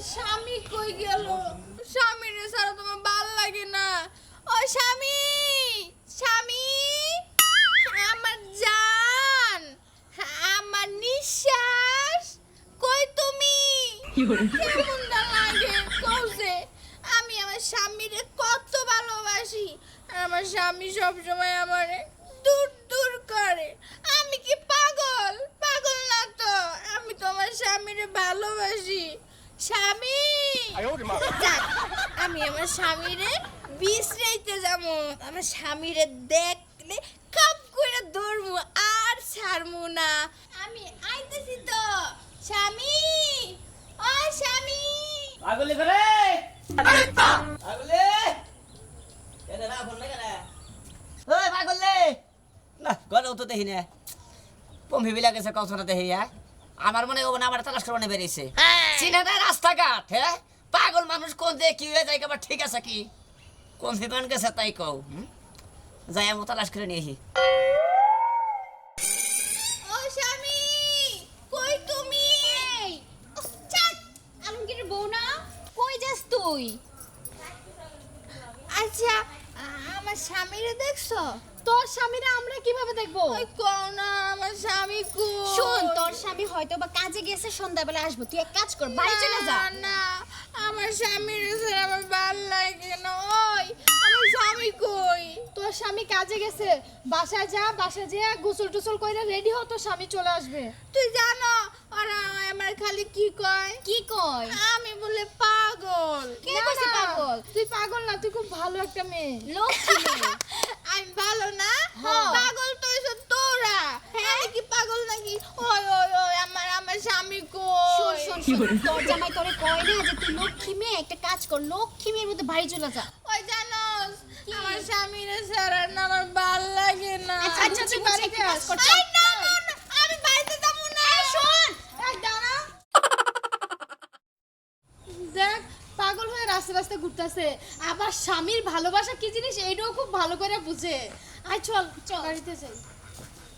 স্বামী কই গেল? স্বামীরে ছাড়া তোমার ভাল লাগে না। ও স্বামী, স্বামী, আমার জান, আমার নিঃশ্বাস, কই তুমি? কেমনটা লাগে কওছে? আমি আমার স্বামীরে কত ভালোবাসি, আর আমার স্বামী সবসময় আমারে দূর দূর করে। আমি কি পাগল? পাগল না তো, আমি তো আমার স্বামীরে ভালোবাসি। স্বামী, যাক, আমি আমার স্বামীরে বিশ্রাইতে যাবো। আমার স্বামীরে দেখলে কাপ করে ধরবো আর ছাড়বো না। আমি আইতেছি তো। স্বামী, ও স্বামী, পাগলে করে পাগলে এনে না ফোন লাগে না ওই পাগলে না গড়ে তো দেখি না পম্পি বিলা গেছে কৌশল দেখি আমার মনে হবে না আমার তালাশ করবানে বেরিয়েছে চিনে না রাস্তাঘাট হ্যাঁ পাগল মানুষ কোন দিয়ে কি হয়ে যায় আবার ঠিক আছে কি কোন বিমান গেছে তাই কও যাই আমি তালাশ করে নিয়ে আসি ও স্বামী, কই তুমি? চাক, আলমগীরের বউ না? কই যাস তুই? আচ্ছা, আমার স্বামীরে দেখছো? তোর স্বামীরা আমরা কিভাবে দেখবো? ওই কও না, আমার স্বামী কই? শোন, তোর স্বামী হয়তো বা কাজে গেছে, সন্ধ্যাবেলা আসবো। তুই এক কাজ কর, বাড়ি চলে যা। না, আমার স্বামীর ছাড়া আমার ভাল লাগে না। ওই, আমার স্বামী কই? তোর স্বামী কাজে গেছে, বাসায় যা, বাসায় যা গোসল টোসল কইরা রেডি হ, তোর স্বামী চলে আসবে। তুই জানো ওরা আমার খালি কি কয়? কি কয়? আমি বলে পাগল। কে কইছে পাগল? তুই পাগল না, তুই খুব ভালো একটা মেয়ে, লক্ষ্মী মেয়ে। আমি ভালো না? হ্যাঁ। পাগল তো এসব তোরা। আমি কি পাগল নাকি? ওই ওই ওই, আমার স্বামী শোন কই? শোন শোন, তোর জামাই তোরে কয় না যে তুই লক্ষ্মী মেয়ে, একটা কাজ কর, লক্ষ্মী মেয়ের মধ্যে বাড়ি চলে যা। ওই জানোস, আমার স্বামীর ছাড়া না আমার ভাল লাগে না। আচ্ছা তুই বাড়িতে কাজ কর। এই না না না, আমি বাড়িতে যাবো না। শোন, এই দাঁড়া। দেখ, পাগল হয়ে রাস্তা রাস্তা ঘুরতেছে, আবার স্বামীর ভালোবাসা কি জিনিস এইটাও খুব ভালো করে বুঝে। আয় চল চল বাড়িতে যাই।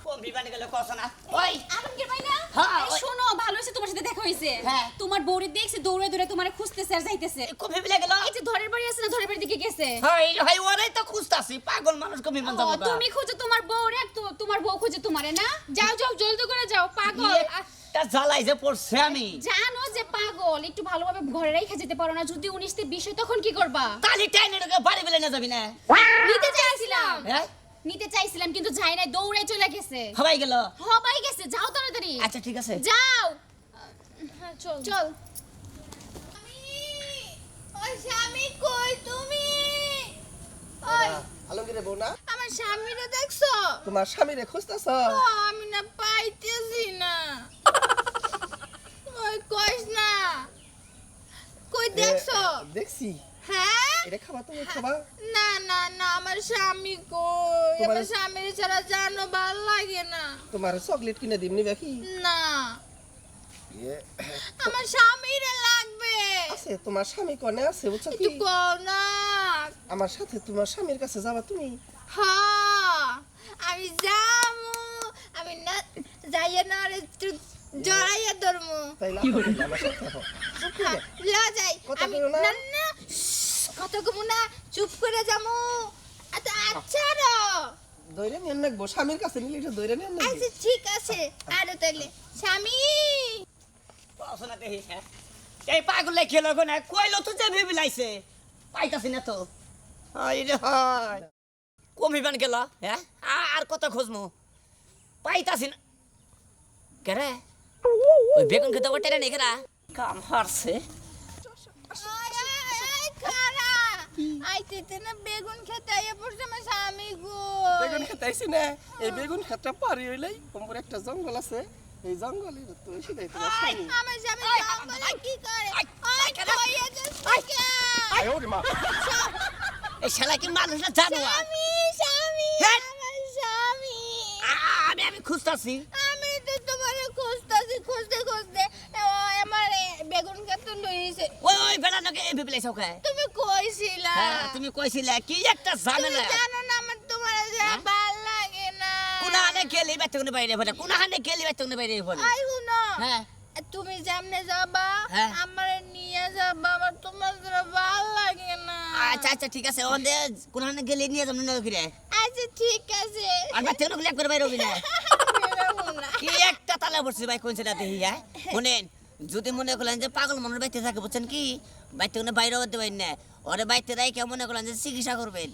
পম্পি বানি গেলে কছ না ওই আলমগীর ভাই না? হ্যাঁ, এই ওই- শোনো, ভালো হয়েছে তোমার সাথে দেখা হয়েছে। হ্যাঁ। তোমার বউরে দেখছে দৌড়ে দৌড়ে তোমারে খুঁজতেছে আর যাইতেছে। কম্পি বিলা গেল এই যে ধরের বাড়ি আছে না, ধরের বাড়ির দিকে গেছে। হাই হাই ওরাই তো খুঁজতাছি পাগল মানুষ কবি মান ও, যাবো তুমি খুঁজো তোমার বউরে, আর তোমার বউ খুঁজে তোমারে না? যাও যাও জলদি করে যাও, পাগল। তা জ্বালাই যে পড়ছে আমি জানো যে পাগল, একটু ভালোভাবে ঘরে রেখে যেতে পারো না? যদি 19 20 হয় তখন কি করবা? তালি টাইনে ঢুকে বাড়ি বেলে না যাবি না নিতে চাইছিলাম, হ্যাঁ নিতে চাইছিলাম কিন্তু যাই নাই, দৌড়ে চলে গেছে। হবাই গেল হবাই গেছে, যাও তাড়াতাড়ি। আচ্ছা ঠিক আছে যাও। হ্যাঁ চল চল। ওই স্বামী কই তুমি? ওই, আলমগীরের বউ না আমার স্বামীরে দেখছো? তোমার স্বামীরে খুঁজতেছ ও, আমি না পাইতেছি না। ওই কইস না, কই দেখছো? দেখছি হ্যাঁ? এটা খাবা তুমি খাবা না না না, আমার স্বামী কই? তোমার- আমার স্বামীর ছাড়া জানো ভাল লাগে না। তোমার চকলেট কিনে দিমনি বাকি না, আমার স্বামীরে লাগবে। আছে তোমার স্বামী কনে আছে বুঝছো কি একটু কও না। আমার সাথে তোমার স্বামীর কাছে যাবা তুমি হ্যাঁ, আমি যামু। আমি না যাইয়া না রে, জড়াইয়া ধরমু। তাই না আমার সাথে হও। চুপ করে। ল যাই। কথা আমি কইও না। না না, কথা কমু না, চুপ করে যামু। আচ্ছা আচ্ছা রে। দইরে নিয়ে নাকবো স্বামীর কাছে নিলে এটা দইরে নিয়ে নাকবো আচ্ছা ঠিক আছে। আরে তাইলে স্বামী, পড়াশোনা দেখি হ্যাঁ এই পাগলে খেলো না কইলো তো যে ভেবে লাইছে পাইতাছি না তো হাই রে হাই কমি বান গেল হ্যাঁ আর কত খুঁজমু পাইতাছি না কেরে ওই বেগুন খেতে ওটা নেই কেরা কাম হারছে আয় আয় আয় খারা। আইতে না বেগুন খেতে আইয়া পড়ছে আমার স্বামী গো। বেগুন খেতে আইছি না এই বেগুন খেতটা পারি হইলাই ওমর একটা জঙ্গল আছে এই জঙ্গলে তো সেটাই তোমার স্বামী আমার স্বামী জঙ্গলে কি করে? আয়, আয় কেডা? কইয়া যাচ্ছে কে? এই শালা কি মানুষ না জানোয়ার স্বামী, স্বামী, হ্যাঁ। আমার স্বামী। আমি খুঁজতাছি আমি তো তোমারে খুঁজতেছি, খুঁজতে খুঁজতে আমার বেগুন খেতে লইছে। ওই বেড়া নাকি এই ভেবে লাইছো কে তুমি কইছিলা, হ্যাঁ তুমি কইছিলে কি একটা তুমি ঝামেলা জানো না আমার তোমার হ্যাঁ? ভাল লাগে না। কোনাহানে গেলি বাইতে বাইরে বলে কোনাহানে গেলি বাইতে বাইরে বলে আই হুনো, হ্যাঁ তুমি যেমনে যাবা হ্যাঁ। আমার নিয়ে নিয়ে যাবো আমার তোমার দ্বারা ভাল লাগে না আচ্ছা আচ্ছা ঠিক আছে ওখানে কোনখানে গেলে নিয়ে যাবো না ফিরে আচ্ছা ঠিক আছে আর ভাই থেকে লেট করে বাইরে হবি না বেরোবো না। কি একটা তালা পড়ছে ভাই কোন সেটা দেখি হ্যাঁ শুনেন যদি মনে করলেন যে পাগল মনের বাইতে থাকে বুঝছেন কি বাইতে কোনো বাইরে হতে পারেন না ওরে বাইতে রাই কেমন মনে করলেন যে চিকিৎসা করবেন